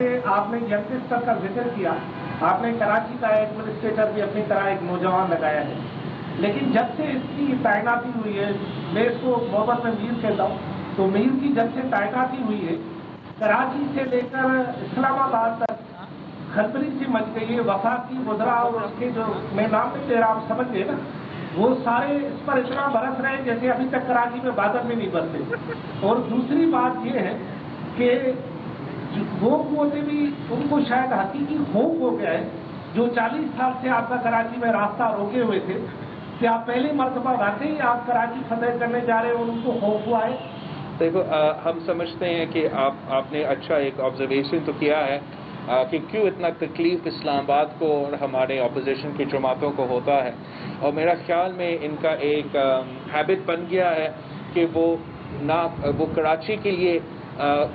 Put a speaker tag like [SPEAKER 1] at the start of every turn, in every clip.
[SPEAKER 1] آپ نے یگسٹر کا ذکر کیا، آپ نے کراچی کا ایڈمنسٹریٹر بھی اپنی طرح ایک نوجوان لگایا ہے، لیکن جب سے اس کی تعیناتی ہوئی ہے، میں اس کو محبت میں میر کہتا ہوں، تو میر کی جب سے تعیناتی ہوئی ہے، کراچی سے لے کر اسلام آباد تک کھلبلی سے مچ گئی ہے، وفاقی وزراء اور اس کے جو میں نام نہیں لے رہا، آپ سمجھ گئے نا، وہ سارے اس پر اتنا برس رہے ہیں جیسے ابھی تک کراچی میں بادل میں نہیں برسے۔ اور دوسری بات یہ ہے کہ وہ قوتیں بھی ان کو شاید حقیقی خوف ہو گیا ہے، جو 40 سال سے آپ کا کراچی میں راستہ روکے ہوئے تھے، کہ آپ پہلی مرتبہ واقعی آپ کراچی فتح کرنے جا رہے ہیں اور ان کو خوف ہوا ہے۔
[SPEAKER 2] دیکھو، ہم سمجھتے ہیں کہ آپ نے اچھا ایک آبزرویشن تو کیا ہے کہ کیوں اتنا تکلیف اسلام آباد کو اور ہمارے اپوزیشن کی جماعتوں کو ہوتا ہے، اور میرا خیال میں ان کا ایک ہیبٹ بن گیا ہے کہ وہ کراچی کے لیے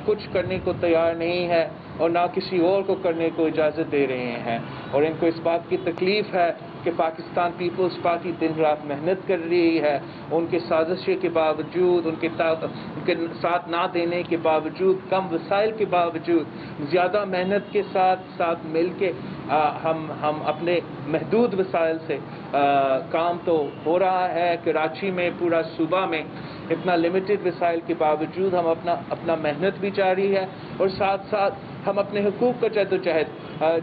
[SPEAKER 2] کچھ کرنے کو تیار نہیں ہے اور نہ کسی اور کو کرنے کو اجازت دے رہے ہیں، اور ان کو اس بات کی تکلیف ہے کہ پاکستان پیپلز پارٹی دن رات محنت کر رہی ہے، ان کے سازشیں کے باوجود، ان کے ساتھ نہ دینے کے باوجود، کم وسائل کے باوجود، زیادہ محنت کے ساتھ مل کے ہم اپنے محدود وسائل سے کام تو ہو رہا ہے کراچی میں، پورا صوبہ میں اتنا لمیٹڈ وسائل کے باوجود ہم اپنا محنت بھی جاری ہے، اور ساتھ ساتھ ہم اپنے حقوق کا جدوجہد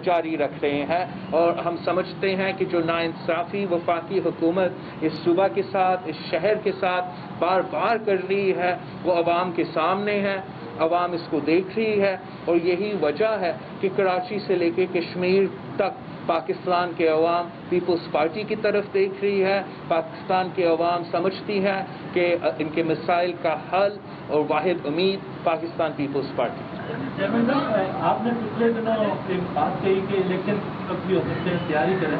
[SPEAKER 2] جاری رکھ رہے ہیں، اور ہم سمجھتے ہیں کہ جو ناانصافی وفاقی حکومت اس صوبہ کے ساتھ، اس شہر کے ساتھ بار بار کر رہی ہے، وہ عوام کے سامنے ہے، عوام اس کو دیکھ رہی ہے، اور یہی وجہ ہے کہ کراچی سے لے کے کشمیر تک پاکستان کے عوام پیپلز پارٹی کی طرف دیکھ رہی ہے، پاکستان کے عوام سمجھتی ہے کہ ان کے مسائل کا حل اور واحد امید پاکستان پیپلز پارٹی۔
[SPEAKER 3] چیئرمین صاحب، آپ نے پچھلے دنوں ایک بات کہی کہ الیکشن کب بھی ہو سکتے ہیں، تیاری کریں،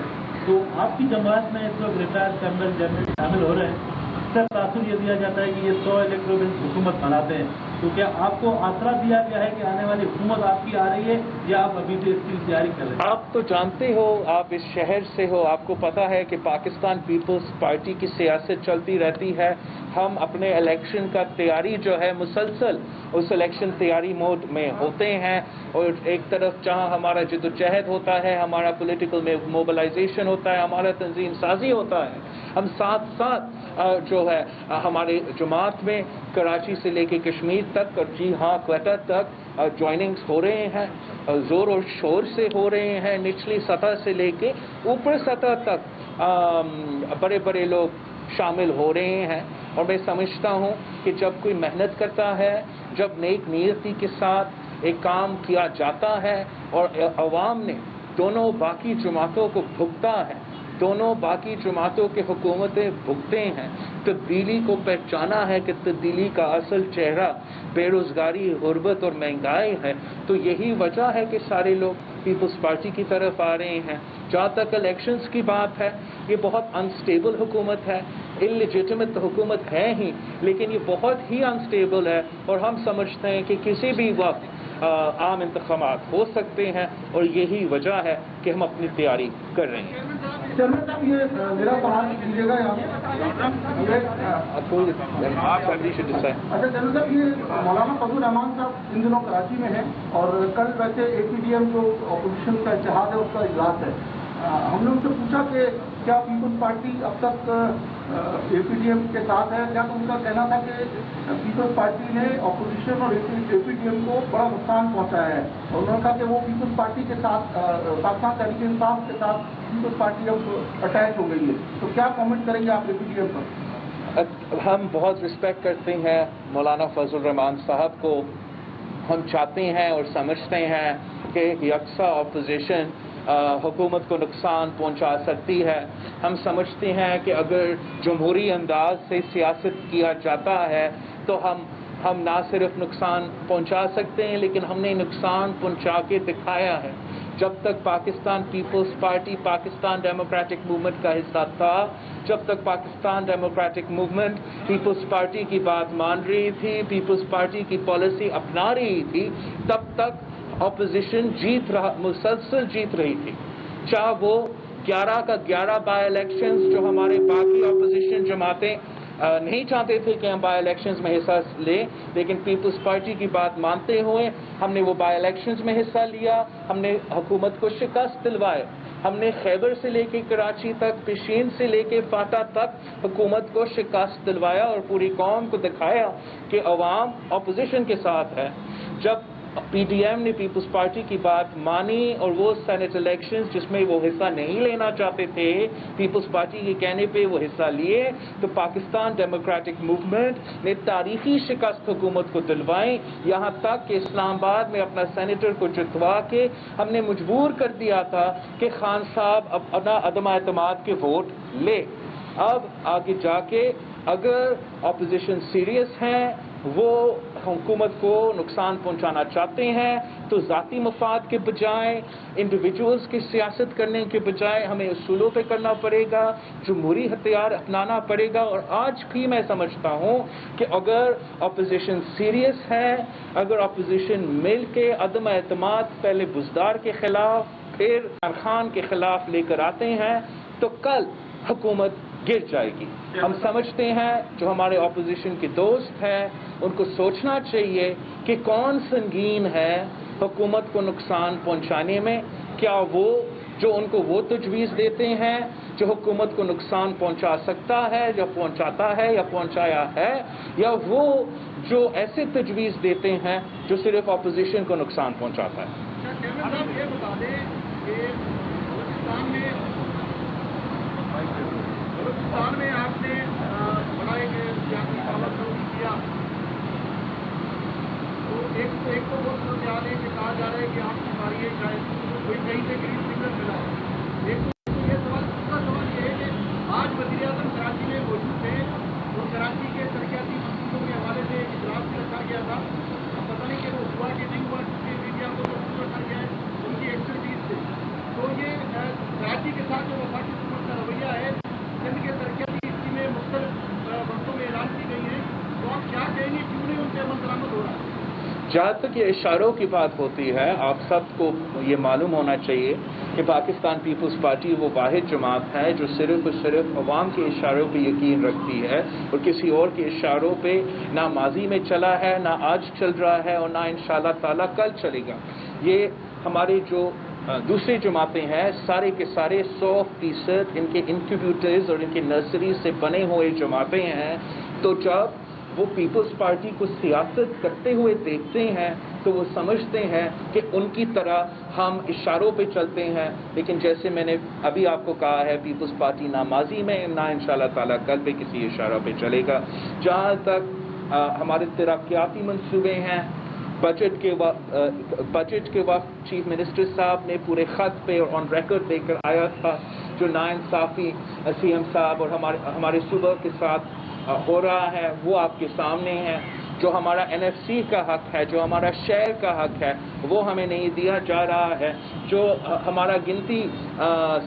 [SPEAKER 3] تو آپ کی جماعت میں اس وقت ریٹائر کرنل جنرل شامل ہو رہے ہیں، اکثر تاثر یہ دیا جاتا ہے کہ یہ 100 الیکٹرل حکومت بناتے ہیں، تو کیا آپ کو آسرا دیا گیا ہے کہ آنے والی حکومت آپ کی آ رہی ہے یا آپ ابھی سے اس کی تیاری کر رہے ہیں؟
[SPEAKER 2] آپ تو جانتے ہو، آپ اس شہر سے ہو، آپ کو پتا ہے کہ پاکستان پیپلز پارٹی کی سیاست چلتی رہتی ہے، ہم اپنے الیکشن کا تیاری جو ہے مسلسل اس الیکشن تیاری موڈ میں ہوتے ہیں، اور ایک طرف جہاں ہمارا جدوجہد ہوتا ہے، ہمارا پولیٹیکل موبلائزیشن ہوتا ہے، ہمارا تنظیم سازی ہوتا ہے، ہم ساتھ ساتھ جو ہے ہمارے جماعت میں کراچی سے لے کے کشمیر تک، اور جی ہاں کوئٹہ تک جوائننگز ہو رہے ہیں، زور اور شور سے ہو رہے ہیں، نچلی سطح سے لے کے اوپر سطح تک بڑے بڑے لوگ شامل ہو رہے ہیں، اور میں سمجھتا ہوں کہ جب کوئی محنت کرتا ہے، جب نیک نیتی کے ساتھ ایک کام کیا جاتا ہے، اور عوام نے دونوں باقی جماعتوں کو بھگتا ہے، دونوں باقی جماعتوں کے حکومتیں بھگتے ہیں، تبدیلی کو پہچانا ہے کہ تبدیلی کا اصل چہرہ بے روزگاری، غربت اور مہنگائی ہے، تو یہی وجہ ہے کہ سارے لوگ پیپلز پارٹی کی طرف آ رہے ہیں۔ جہاں تک الیکشنز کی بات ہے، یہ بہت انسٹیبل حکومت ہے، انلیجیٹمیٹ حکومت ہے ہی، لیکن یہ بہت ہی انسٹیبل ہے، اور ہم سمجھتے ہیں کہ کسی بھی وقت عام انتخابات ہو سکتے ہیں، اور یہی وجہ ہے کہ ہم اپنی تیاری کر رہے ہیں۔
[SPEAKER 1] چیئرمین صاحب، یہ میرا سوال کیجیے گا یہاں
[SPEAKER 2] اچھا
[SPEAKER 1] چیئرمین صاحب، یہ مولانا فضل الرحمان صاحب ان دنوں کراچی میں ہیں، اور کل ویسے اے پی ڈی ایم جو اپوزیشن کا اتحاد ہے اس کا اجلاس ہے، ہم نے ان سے پوچھا کہ کیا پیپلز پارٹی اب تک اے پی ڈی ایم کے ساتھ ہے کیا، تو ان کا کہنا تھا کہ پیپلز پارٹی نے اپوزیشن اور اے پی ڈی ایم کو بڑا نقصان پہنچایا ہے، اور انہوں نے کہا کہ وہ پیپلز پارٹی کے ساتھ، پاکستان تحریک انصاف کے ساتھ پیپلز پارٹی اب اٹیچ ہو گئی ہے، تو کیا کامنٹ کریں گے آپ اے پی ڈی ایم پر؟
[SPEAKER 2] ہم بہت رسپیکٹ کرتے ہیں مولانا فضل الرحمان صاحب کو، ہم چاہتے ہیں اور سمجھتے ہیں کہ یکساں اپوزیشن حکومت کو نقصان پہنچا سکتی ہے۔ ہم سمجھتے ہیں کہ اگر جمہوری انداز سے سیاست کیا جاتا ہے تو ہم نہ صرف نقصان پہنچا سکتے ہیں، لیکن ہم نے نقصان پہنچا کے دکھایا ہے۔ جب تک Pakistan Peoples Party Pakistan Democratic Movement کا حصہ تھا، جب تک Pakistan Democratic Movement Peoples Party کی بات مان رہی تھی، پیپلز پارٹی کی پالیسی اپنا رہی تھی، تب تک اپوزیشن مسلسل جیت رہی تھی، چاہے وہ 11 کا 11 بائی الیکشنز جو ہمارے باقی اپوزیشن جماعتیں نہیں چاہتے تھے کہ ہم بائی الیکشنز میں حصہ لیں، لیکن پیپلز پارٹی کی بات مانتے ہوئے ہم نے وہ بائی الیکشنز میں حصہ لیا، ہم نے حکومت کو شکست دلوائے، ہم نے خیبر سے لے کے کراچی تک، پشین سے لے کے فاٹا تک حکومت کو شکست دلوایا اور پوری قوم کو دکھایا کہ عوام اپوزیشن کے ساتھ ہے۔ جب پی ڈی ایم نے پیپلز پارٹی کی بات مانی اور وہ سینٹ الیکشنز جس میں وہ حصہ نہیں لینا چاہتے تھے، پیپلز پارٹی کے کہنے پہ وہ حصہ لیے، تو پاکستان ڈیموکریٹک موومنٹ نے تاریخی شکست حکومت کو دلوائی، یہاں تک کہ اسلام آباد میں اپنا سینیٹر کو جتوا کے ہم نے مجبور کر دیا تھا کہ خان صاحب اپنا عدم اعتماد کے ووٹ لے۔ اب آگے جا کے اگر اپوزیشن سیریس ہیں، وہ حکومت کو نقصان پہنچانا چاہتے ہیں، تو ذاتی مفاد کے بجائے، انڈیویجولز کی سیاست کرنے کے بجائے ہمیں اصولوں پہ کرنا پڑے گا، جمہوری ہتھیار اپنانا پڑے گا۔ اور آج بھی میں سمجھتا ہوں کہ اگر اپوزیشن سیریس ہے، اگر اپوزیشن مل کے عدم اعتماد پہلے بزدار کے خلاف پھر عمران خان کے خلاف لے کر آتے ہیں، تو کل حکومت گر جائے گی۔ ہم سمجھتے ہیں جو ہمارے اپوزیشن کے دوست ہیں ان کو سوچنا چاہیے کہ کون سنگین ہے حکومت کو نقصان پہنچانے میں، کیا وہ جو ان کو وہ تجویز دیتے ہیں جو حکومت کو نقصان پہنچا سکتا ہے یا پہنچاتا ہے یا پہنچایا ہے، یا وہ جو ایسے تجویز دیتے ہیں جو صرف اپوزیشن کو نقصان پہنچاتا ہے۔
[SPEAKER 4] یہ بتا دیں کہ بلوچستان میں آپ نے بڑا ایک سیاسی دعوت کیا، تو ایک تو وہ سمجھ آ رہے کہ کہا جا رہا ہے کہ آپ کی باری ہے، شاید کوئی کہیں سے گرین سگنل ملا ہو۔ ایک تو یہ سوال، دوسرا سوال یہ ہے کہ آج وزیر اعظم کراچی میں موجود ہیں اور کراچی کے ترقیاتی منصوبوں کے حوالے سے ایک اجلاس بھی رکھا گیا تھا، اب پتہ نہیں کہ وہ ہوا کہ نہیں ہوا، کیونکہ میڈیا کو تو رکھا گیا ہے ان کی ایکسپرٹیز سے۔ تو یہ کراچی کے ساتھ جو وفاقی حکومت کا رویہ ہے، سندھ کے ترقیاتی اسکیمیں مختلف وقتوں میں اعلان کی گئی ہیں، تو آپ کیا کہیں گے، کیوں نہیں ان پہ عمل درآمد ہو رہا ہے؟
[SPEAKER 2] جہاں تک یہ اشاروں کی بات ہوتی ہے، آپ سب کو یہ معلوم ہونا چاہیے کہ پاکستان پیپلز پارٹی وہ واحد جماعت ہے جو صرف اور صرف عوام کے اشاروں پہ یقین رکھتی ہے اور کسی اور کے اشاروں پہ نہ ماضی میں چلا ہے، نہ آج چل رہا ہے اور نہ انشاءاللہ تعالیٰ کل چلے گا۔ یہ ہمارے جو دوسری جماعتیں ہیں سارے کے سارے 100% ان کے انکیوبیٹرز اور ان کے نرسریز سے بنے ہوئے جماعتیں ہیں، تو جب وہ پیپلز پارٹی کو سیاست کرتے ہوئے دیکھتے ہیں تو وہ سمجھتے ہیں کہ ان کی طرح ہم اشاروں پہ چلتے ہیں، لیکن جیسے میں نے ابھی آپ کو کہا ہے کہ پیپلز پارٹی نہ ماضی میں نہ انشاءاللہ تعالیٰ کل پہ کسی اشارہ پہ چلے گا۔ جہاں تک ہمارے ترقیاتی منصوبے ہیں، بجٹ کے وقت چیف منسٹر صاحب نے پورے خط پہ اور آن ریکارڈ دے کر آیا تھا جو ناانصافی سی ایم صاحب اور ہمارے صوبہ کے ساتھ ہو رہا ہے وہ آپ کے سامنے ہے۔ جو ہمارا این ایف سی کا حق ہے، جو ہمارا شہر کا حق ہے، وہ ہمیں نہیں دیا جا رہا ہے۔ جو ہمارا گنتی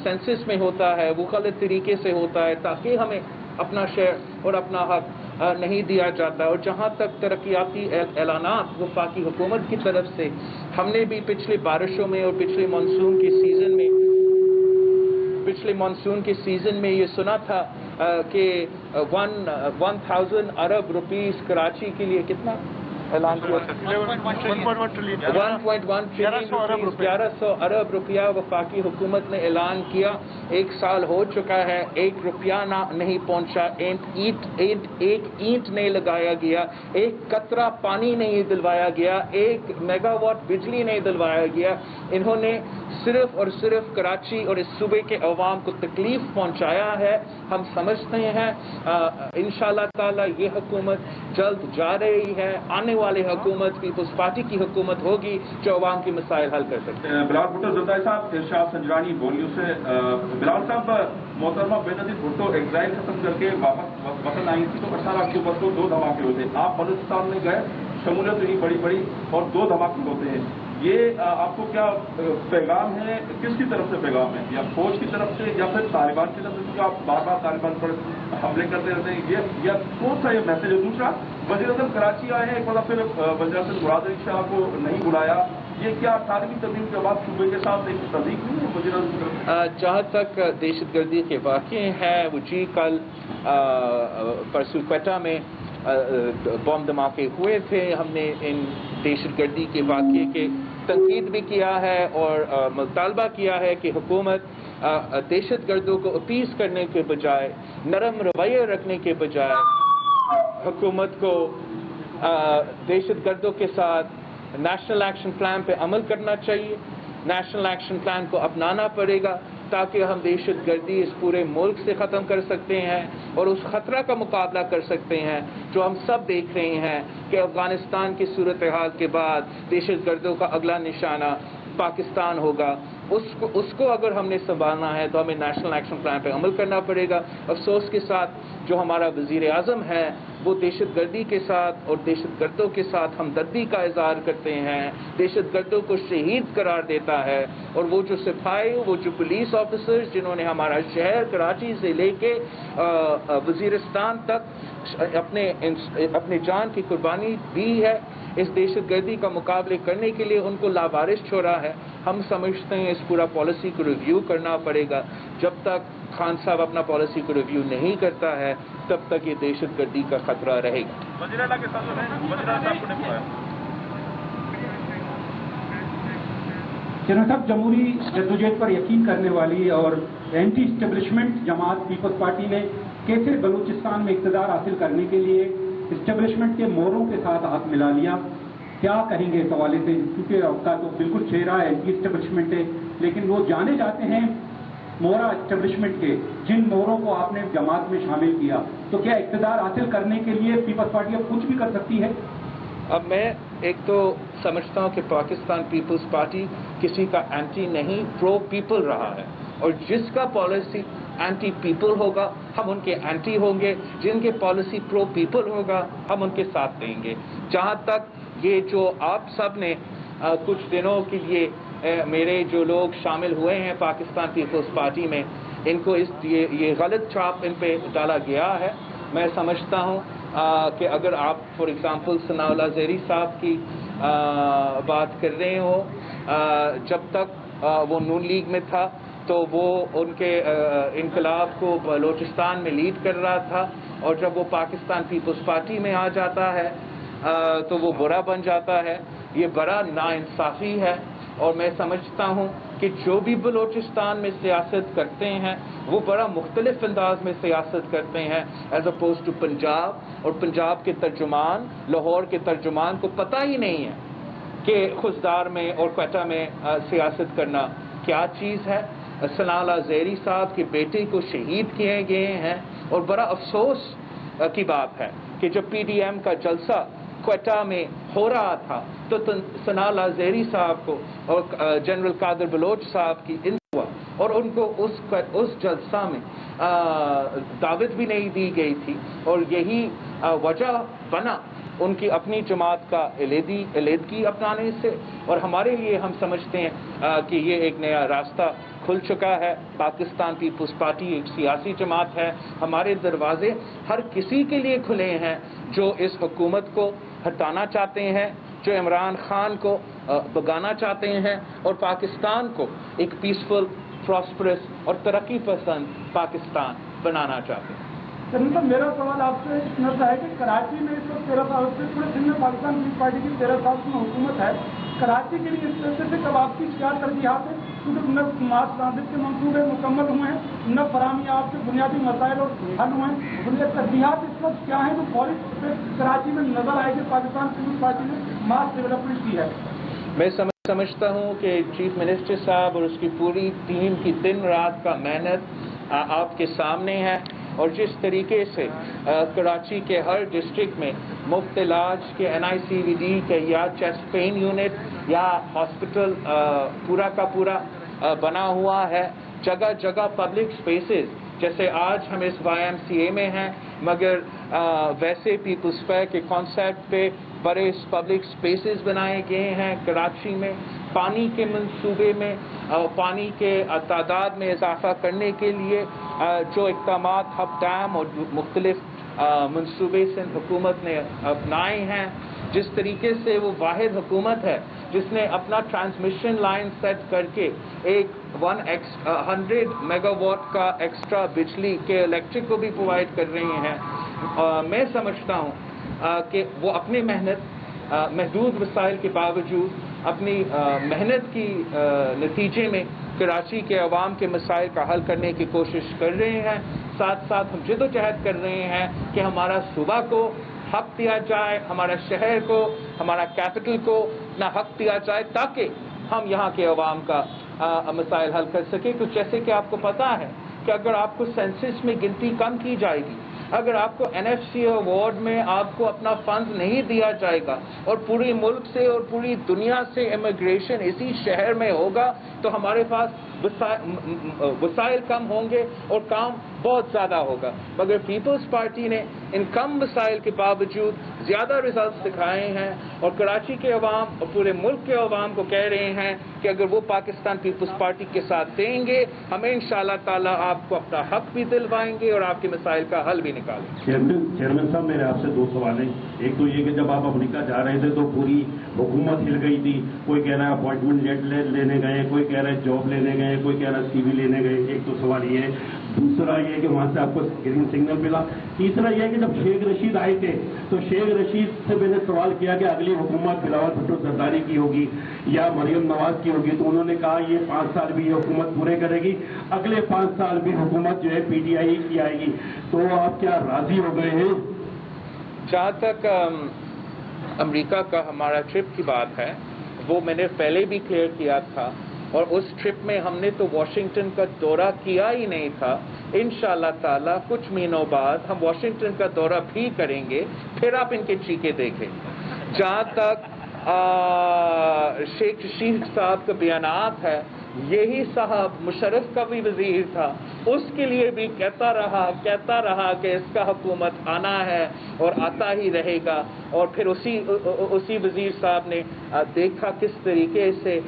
[SPEAKER 2] سینسس میں ہوتا ہے وہ غلط طریقے سے ہوتا ہے تاکہ ہمیں اپنا شہر اور اپنا حق نہیں دیا جاتا۔ اور جہاں تک ترقیاتی اعلانات وفاقی حکومت کی طرف سے، ہم نے بھی پچھلے بارشوں میں اور پچھلے مانسون کے سیزن میں یہ سنا تھا کہ 1000 ارب روپیز کراچی کے لیے کتنا اعلان کیا؟ 1.1 ٹریلین 1100 ارب روپیہ وفاقی حکومت نے اعلان کیا۔ ایک سال ہو چکا ہے، ایک روپیہ نہیں پہنچا، ایک اینٹ نہیں لگایا گیا، ایک قطرہ پانی نہیں دلوایا گیا، ایک میگا واٹ بجلی نہیں دلوایا گیا۔ انہوں نے صرف اور صرف کراچی اور اس صوبے کے عوام کو تکلیف پہنچایا ہے۔ ہم سمجھتے ہیں انشاءاللہ تعالی یہ حکومت جلد جا رہی ہے، آنے والی حکومت پیپلز پارٹی کی حکومت ہوگی جو عوام کے مسائل حل کر سکتے ہیں۔
[SPEAKER 5] بلال بھٹو زرداری صاحب، ارشاد سنجرانی بولیو سے۔ بلال صاحب، محترمہ بینظیر بھٹو ایگزائل ختم کر کے واپس وطن آئی تھی تو 18 اکتوبر کو 2 دھماکے ہوتے، آپ بلوچستان میں گئے، شمولیت ہوئی بڑی اور 2 دھماکے ہوتے ہیں، یہ آپ کو کیا پیغام ہے، کس کی طرف سے پیغام ہے، یا فوج کی طرف سے یا پھر طالبان کی طرف سے، کیونکہ آپ بار بار طالبان پر حملے کرتے رہتے ہیں، یا کون سا یہ میسج ہے؟ دوسرا، وزیر اعظم کراچی آئے ہیں، ایک بار پھر وزیر اعظم مراد علی شاہ کو نہیں بلایا، یہ کیا 18ویں ترمیم کے بعد صوبے کے ساتھ ایک تصدیق نہیں ہے وزیر اعظم کی طرف؟
[SPEAKER 2] جہاں تک دہشت گردی کے واقعے ہیں وہ جی کل پرسوں کوئٹہ میں بم دھماکے ہوئے تھے. ہم نے ان دہشت گردی کے واقعے کے تنقید بھی کیا ہے اور مطالبہ کیا ہے کہ حکومت دہشت گردوں کو اپیز کرنے کے بجائے نرم رویہ رکھنے کے بجائے حکومت کو دہشت گردوں کے ساتھ نیشنل ایکشن پلان پہ عمل کرنا چاہیے. نیشنل ایکشن پلان کو اپنانا پڑے گا تاکہ ہم دہشت گردی اس پورے ملک سے ختم کر سکتے ہیں اور اس خطرہ کا مقابلہ کر سکتے ہیں جو ہم سب دیکھ رہے ہیں کہ افغانستان کی صورتحال کے بعد دہشت گردوں کا اگلا نشانہ پاکستان ہوگا. اس کو اگر ہم نے سنبھالنا ہے تو ہمیں نیشنل ایکشن پلان پہ عمل کرنا پڑے گا. افسوس کے ساتھ جو ہمارا وزیر اعظم ہے وہ دہشت گردی کے ساتھ اور دہشت گردوں کے ساتھ ہمدردی کا اظہار کرتے ہیں, دہشت گردوں کو شہید قرار دیتا ہے, اور وہ جو سپاہی, وہ جو پولیس آفیسرز جنہوں نے ہمارا شہر کراچی سے لے کے وزیرستان تک اپنے جان کی قربانی دی ہے اس دہشت گردی کا مقابلے کرنے کے لیے, ان کو لاوارث چھوڑا ہے. ہم سمجھتے ہیں اس پورا پالیسی کو ریویو کرنا پڑے گا. جب تک خان صاحب اپنا پالیسی کو ریویو نہیں کرتا ہے تب تک یہ دہشت گردی کا خطرہ رہے گا.
[SPEAKER 5] وزیر اعلیٰ کے ساتھ وزیر اعلیٰ صاحب کو نہیں بتایا.
[SPEAKER 6] جناب صاحب, جمہوری جدوجہد پر یقین کرنے والی اور اینٹی اسٹیبلشمنٹ جماعت پیپلز پارٹی نے کیسے بلوچستان میں اقتدار حاصل کرنے کے لیے اسٹیبلشمنٹ کے موروں کے ساتھ ہاتھ ملا لیا؟ کیا کہیں گے اس حوالے سے, کیونکہ آپ کا تو بالکل چہرہ ہے اینٹی اسٹیبلشمنٹ ہے, لیکن وہ جانے جاتے ہیں مورا اسٹیبلشمنٹ کے, جن موروں کو آپ نے جماعت میں شامل کیا, تو کیا اقتدار حاصل کرنے کے لیے پیپلز پارٹی اب کچھ بھی کر سکتی ہے؟
[SPEAKER 2] اب میں ایک تو سمجھتا ہوں کہ پاکستان پیپلز پارٹی کسی کا اینٹی نہیں, پرو پیپل رہا ہے, اور جس کا پالیسی اینٹی پیپل ہوگا ہم ان کے اینٹی ہوں گے, جن کے پالیسی پرو پیپل ہوگا ہم ان کے ساتھ دیں گے. جہاں تک یہ جو آپ سب نے کچھ دنوں کے لیے میرے جو لوگ شامل ہوئے ہیں پاکستان پیپلز پارٹی میں, ان کو یہ غلط چھاپ ان پہ ڈالا گیا ہے. میں سمجھتا ہوں کہ اگر آپ فار ایگزامپل ثناء اللہ زہری صاحب کی بات کر رہے ہو, جب تک وہ نون لیگ میں تھا تو وہ ان کے انقلاب کو بلوچستان میں لیڈ کر رہا تھا, اور جب وہ پاکستان پیپلز پارٹی میں آ جاتا ہے تو وہ برا بن جاتا ہے. یہ بڑا ناانصافی ہے, اور میں سمجھتا ہوں کہ جو بھی بلوچستان میں سیاست کرتے ہیں وہ بڑا مختلف انداز میں سیاست کرتے ہیں ایز اپوز ٹو پنجاب, اور پنجاب کے ترجمان, لاہور کے ترجمان کو پتہ ہی نہیں ہے کہ خزدار میں اور کوئٹہ میں سیاست کرنا کیا چیز ہے. ثناء اللہ زہری صاحب کے بیٹے کو شہید کیے گئے ہیں, اور بڑا افسوس کی بات ہے کہ جب پی ڈی ایم کا جلسہ کوئٹہ میں ہو رہا تھا تو ثناء اللہ زہری صاحب کو اور جنرل قادر بلوچ صاحب کی ہوا, اور ان کو اس جلسہ میں دعوت بھی نہیں دی گئی تھی, اور یہی وجہ بنا ان کی اپنی جماعت کا علیحدگی اپنانے سے. اور ہمارے لیے ہم سمجھتے ہیں کہ یہ ایک نیا راستہ کھل چکا ہے. پاکستان پیپلز پارٹی ایک سیاسی جماعت ہے, ہمارے دروازے ہر کسی کے لیے کھلے ہیں جو اس حکومت کو ہٹانا چاہتے ہیں, جو عمران خان کو بگانا چاہتے ہیں, اور پاکستان کو ایک پیسفل, پراسپرس اور ترقی پسند پاکستان بنانا چاہتے ہیں.
[SPEAKER 1] میرا سوال آپ سے اتنا سا ہے کہ کراچی میں اس وقت 13 سال سے پورے دن میں پاکستان پیپلز پارٹی کی 13 سال کی حکومت ہے. کراچی کے لیے اسپیسیفک اب آپ کی کیا ترجیحات ہیں؟ کیونکہ نہ ماس ٹرانزٹ کے منصوبے مکمل ہوئے ہیں, نہ فراہمی آپ کے بنیادی مسائل اور حل ہوئے ہیں. بنیادی ترجیحات اس وقت کیا ہیں جو فوری کراچی میں نظر آئے کہ پاکستان پیپلز پارٹی نے ماس ڈیولپمنٹ کی ہے؟
[SPEAKER 2] میں سمجھتا ہوں کہ چیف منسٹر صاحب اور اس کی پوری ٹیم کی دن رات کا محنت آپ کے سامنے ہے, اور جس طریقے سے کراچی کے ہر ڈسٹرکٹ میں مفت علاج کے NICVD کے یا چیسٹ پین یونٹ یا ہاسپٹل پورا کا پورا بنا ہوا ہے, جگہ جگہ پبلک اسپیسز, جیسے آج ہم اس YMCA میں ہیں مگر ویسے پیپلز فیئر کے کانسیپٹ پہ بڑے پبلک اسپیسز بنائے گئے ہیں کراچی میں. پانی کے منصوبے میں پانی کے تعداد میں اضافہ کرنے کے لیے جو اقدامات ہب ڈیم اور مختلف منصوبے سندھ حکومت نے اپنائے ہیں، جس طریقے سے وہ واحد حکومت ہے جس نے اپنا ٹرانسمیشن لائن سیٹ کر کے ایک 100 میگا واٹ کا ایکسٹرا بجلی کے الیکٹرک کو بھی پرووائڈ کر رہی ہیں، میں سمجھتا ہوں کہ وہ اپنی محدود وسائل کے باوجود اپنی محنت کی نتیجے میں کراچی کے عوام کے مسائل کا حل کرنے کی کوشش کر رہے ہیں. ساتھ ساتھ ہم جد و جہد کر رہے ہیں کہ ہمارا صوبہ کو حق دیا جائے، ہمارا شہر کو، ہمارا کیپٹل کو اپنا حق دیا جائے تاکہ ہم یہاں کے عوام کا مسائل حل کر سکیں. کچھ جیسے کہ آپ کو پتا ہے کہ اگر آپ کو سینسس میں گنتی کم کی جائے گی، اگر آپ کو NFC ایوارڈ میں آپ کو اپنا فنڈ نہیں دیا جائے گا اور پوری ملک سے اور پوری دنیا سے امیگریشن اسی شہر میں ہوگا تو ہمارے پاس وسائل کم ہوں گے اور کام بہت زیادہ ہوگا. مگر پیپلز پارٹی نے ان کم وسائل کے باوجود زیادہ ریزلٹس دکھائے ہیں اور کراچی کے عوام اور پورے ملک کے عوام کو کہہ رہے ہیں کہ اگر وہ پاکستان پیپلز پارٹی کے ساتھ دیں گے ہمیں انشاءاللہ تعالیٰ آپ کو اپنا حق بھی دلوائیں گے اور آپ کے مسائل کا حل بھی نکالیں گے.
[SPEAKER 7] چیئرمین صاحب، میرے آپ سے 2 سوال ہیں. ایک تو یہ کہ جب آپ امریکہ جا رہے تھے تو پوری حکومت ہل گئی تھی. کوئی کہہ رہا ہے اپوائنٹمنٹ لینے گئے، کوئی کہہ رہا ہے جاب لینے گئے، کوئی کہہ رہا ہے CV لینے گئے. ایک تو سوال یہ ہے. دوسرا یہ کہ وہاں سے آپ کو گرین سگنل ملا. تیسرا یہ ہے کہ جب شیخ رشید آئے تھے تو شیخ رشید سے میں نے سوال کیا کہ اگلی حکومت بلاول بھٹو زرداری کی ہوگی یا مریم نواز کی ہوگی، تو انہوں نے کہا یہ 5 سال بھی یہ حکومت پورے کرے گی، اگلے 5 سال بھی حکومت جو ہے PTI کی آئے گی. تو آپ کیا راضی ہو گئے ہیں؟
[SPEAKER 2] جہاں تک امریکہ کا ہمارا ٹرپ کی بات ہے وہ میں نے پہلے بھی کلیئر کیا تھا، اور اس ٹرپ میں ہم نے تو واشنگٹن کا دورہ کیا ہی نہیں تھا. انشاءاللہ تعالیٰ کچھ مہینوں بعد ہم واشنگٹن کا دورہ بھی کریں گے، پھر آپ ان کے چیخے دیکھیں. جہاں تک شیخ رشید صاحب کا بیانات ہے، یہی صاحب مشرف کا بھی وزیر تھا، اس کے لیے بھی کہتا رہا کہ اس کا حکومت آنا ہے اور آتا ہی رہے گا. اور پھر اسی وزیر صاحب نے دیکھا کس طریقے سے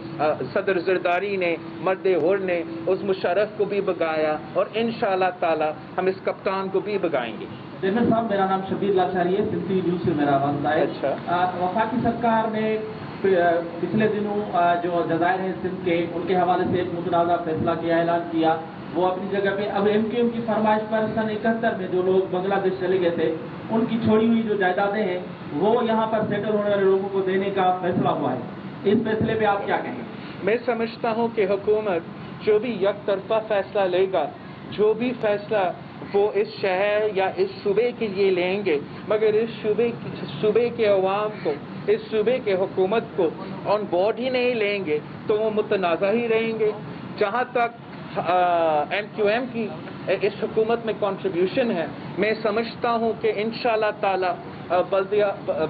[SPEAKER 2] صدر زرداری نے، مرد ہور نے اس مشرف کو بھی بگایا، اور انشاءاللہ تعالی ہم اس کپتان کو بھی بگائیں گے.
[SPEAKER 3] چیئرمین صاحب، میرا نام شبیر لاچاری ہے، سندھی نیوز سے میرا واسطہ ہے.
[SPEAKER 2] اچھا.
[SPEAKER 3] وفاقی سرکار نے پچھلے دنوں جو جزائر ہیں سندھ کے، ان کے حوالے سے ایک متنازع فیصلہ کیا، اعلان کیا. وہ اپنی جگہ پہ اب MKM کی فرمائش پر سن 71 میں جو لوگ بنگلہ دیش چلے گئے تھے ان کی چھوڑی ہوئی جو جائیدادیں ہیں وہ یہاں پر سیٹل ہونے والے لوگوں کو دینے کا فیصلہ ہوا ہے. اس فیصلے پہ آپ کیا کہیں؟
[SPEAKER 2] میں سمجھتا ہوں کہ حکومت جو بھی یک طرفہ فیصلہ لے گا، جو بھی فیصلہ وہ اس شہر یا اس صوبے کے لیے لیں گے، مگر اس صوبے کے عوام کو، اس صوبے کے حکومت کو آن بورڈ ہی نہیں لیں گے تو وہ متنازع ہی رہیں گے. جہاں تک MQM کی اس حکومت میں کنٹریبیوشن ہے، میں سمجھتا ہوں کہ انشاءاللہ تعالی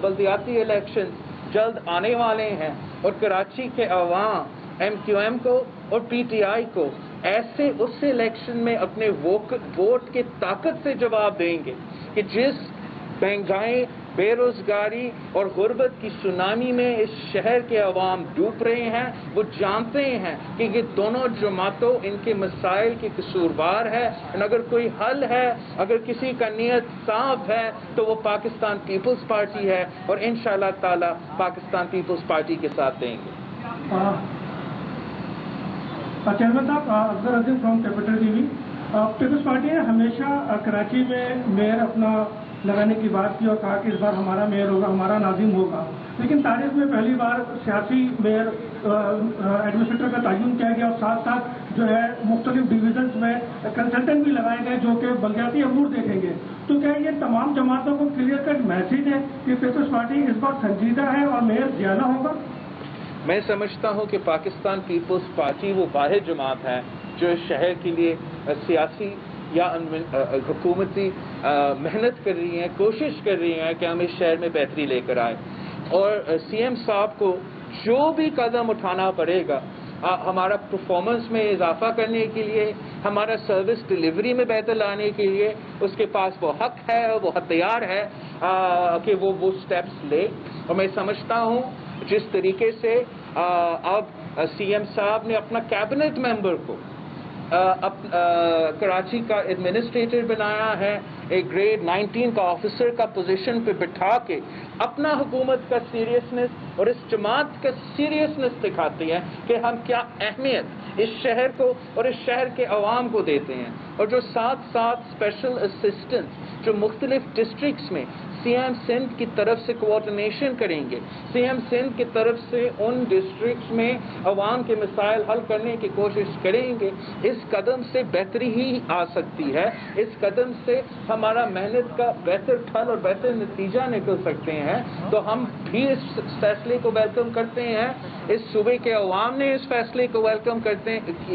[SPEAKER 2] بلدیاتی الیکشن جلد آنے والے ہیں اور کراچی کے عوام MQM کو اور PTI کو ایسے اس الیکشن میں اپنے ووٹ کے طاقت سے جواب دیں گے کہ جس مہنگائی، بے روزگاری اور غربت کی سونامی میں اس شہر کے عوام ڈوب رہے ہیں، وہ جانتے ہیں کہ یہ دونوں جماعتوں ان کے مسائل کے قصوروار ہے. اگر کوئی حل ہے، اگر کسی کا نیت صاف ہے تو وہ پاکستان پیپلز پارٹی ہے، اور انشاءاللہ تعالی پاکستان پیپلز پارٹی کے ساتھ دیں گے.
[SPEAKER 1] چیئرمین صاحب، Afzal Azeem from capital TV. Peoples Party نے ہمیشہ کراچی میں میئر اپنا لگانے کی بات کی اور کہا کہ اس بار ہمارا میئر ہوگا، ہمارا ناظم ہوگا، لیکن تاریخ میں پہلی بار سیاسی میئر ایڈمنسٹریٹر کا تعین کیا گیا اور ساتھ ساتھ جو ہے مختلف ڈویژنس میں کنسلٹنٹ بھی لگائے گئے جو کہ بلدیاتی امور دیکھیں گے. تو کیا یہ تمام جماعتوں کو کلیئر کٹ میسج ہے کہ پیپلز پارٹی اس بار سنجیدہ ہے اور میئر زیادہ ہوگا؟
[SPEAKER 2] میں سمجھتا ہوں کہ پاکستان پیپلز پارٹی وہ واحد جماعت ہے جو اس شہر کے لیے سیاسی یا حکومتی محنت کر رہی ہیں، کوشش کر رہی ہیں کہ ہم اس شہر میں بہتری لے کر آئیں. اور CM صاحب کو جو بھی قدم اٹھانا پڑے گا ہمارا پرفارمنس میں اضافہ کرنے کے لیے، ہمارا سروس ڈلیوری میں بہتر لانے کے لیے، اس کے پاس وہ حق ہے، وہ تیار ہے کہ وہ سٹیپس لے. اور میں سمجھتا ہوں جس طریقے سے اب CM صاحب نے اپنا کیبنٹ ممبر کو کراچی کا ایڈمنسٹریٹر بنایا ہے، ایک گریڈ 19 کا آفیسر کا پوزیشن پہ بٹھا کے اپنا حکومت کا سیریسنس اور اس جماعت کا سیریسنس دکھاتی ہے کہ ہم کیا اہمیت اس شہر کو اور اس شہر کے عوام کو دیتے ہیں. اور جو ساتھ ساتھ اسپیشل اسسٹنٹ جو مختلف ڈسٹرکٹس میں سی ایم سندھ کی طرف سے کوآرڈینیشن کریں گے، سی ایم سندھ کی طرف سے ان ڈسٹرکٹس میں عوام کے مسائل حل کرنے کی کوشش کریں گے، اس قدم سے بہتری ہی آ سکتی ہے. اس قدم سے ہمارا محنت کا بہتر پھل اور بہتر نتیجہ نکل سکتے ہیں. تو ہم بھی اس فیصلے کو ویلکم کرتے ہیں. اس صوبے کے عوام نے اس فیصلے کو ویلکم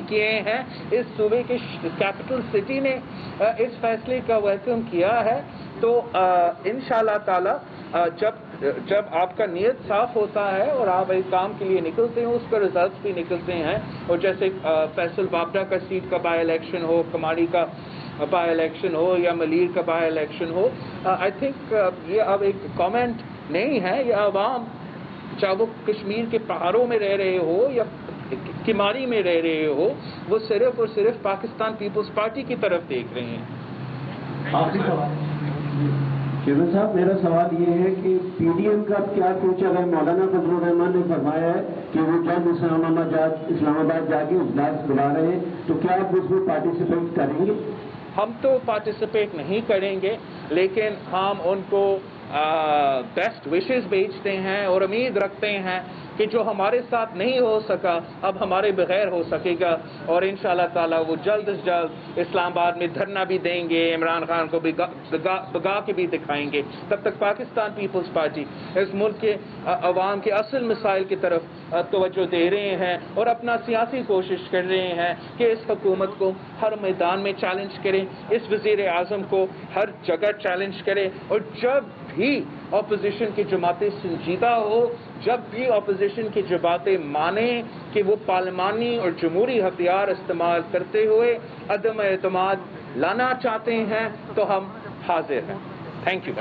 [SPEAKER 2] کیے ہیں. اس صوبے کے کیپٹل سٹی نے اس فیصلے کا ویلکم کیا ہے. تو انشاءاللہ تعالی جب آپ کا نیت صاف ہوتا ہے اور آپ ایک کام کے لیے نکلتے ہیں، اس کا ریزلٹس بھی نکلتے ہیں. اور جیسے فیصل بابڈا کا سیٹ کا بائی الیکشن ہو، کماری کا بائی الیکشن ہو یا ملیر کا by election who, I think یہ اب ایک کامنٹ نہیں ہے. یہ عوام چاہے وہ کشمیر کے پہاڑوں میں رہ رہے ہو یا کماری میں رہ رہے ہو، وہ صرف اور صرف پاکستان پیپلز پارٹی کی طرف دیکھ رہے ہیں.
[SPEAKER 3] آخری سوال.
[SPEAKER 8] چیئرمین صاحب، میرا سوال یہ ہے کہ پی ڈی ایم کا کیا فیوچر ہے؟ مولانا فضل الرحمان نے فرمایا ہے کہ وہ جب اسلام آباد جا کے اجلاس بلا رہے ہیں، تو کیا آپ اس میں پارٹیسپیٹ کریں گے؟
[SPEAKER 2] ہم تو پارٹیسپیٹ نہیں کریں گے، لیکن ہم ان کو بیسٹ وشز بھیجتے ہیں اور امید رکھتے ہیں کہ جو ہمارے ساتھ نہیں ہو سکا اب ہمارے بغیر ہو سکے گا. اور انشاءاللہ تعالی وہ جلد از جلد اسلام آباد میں دھرنا بھی دیں گے، عمران خان کو بھی بگا کے بھی دکھائیں گے. تب تک پاکستان پیپلز پارٹی اس ملک کے عوام کے اصل مسائل کی طرف توجہ دے رہے ہیں اور اپنا سیاسی کوشش کر رہے ہیں کہ اس حکومت کو ہر میدان میں چیلنج کریں، اس وزیر اعظم کو ہر جگہ چیلنج کریں. اور جب بھی اپوزیشن کی جماعتیں سنجیدہ ہو، جب بھی اپوزیشن کی جماعتیں مانیں کہ وہ پارلیمانی اور جمہوری ہتھیار استعمال کرتے ہوئے عدم اعتماد لانا چاہتے ہیں، تو ہم حاضر ہیں. Thank you.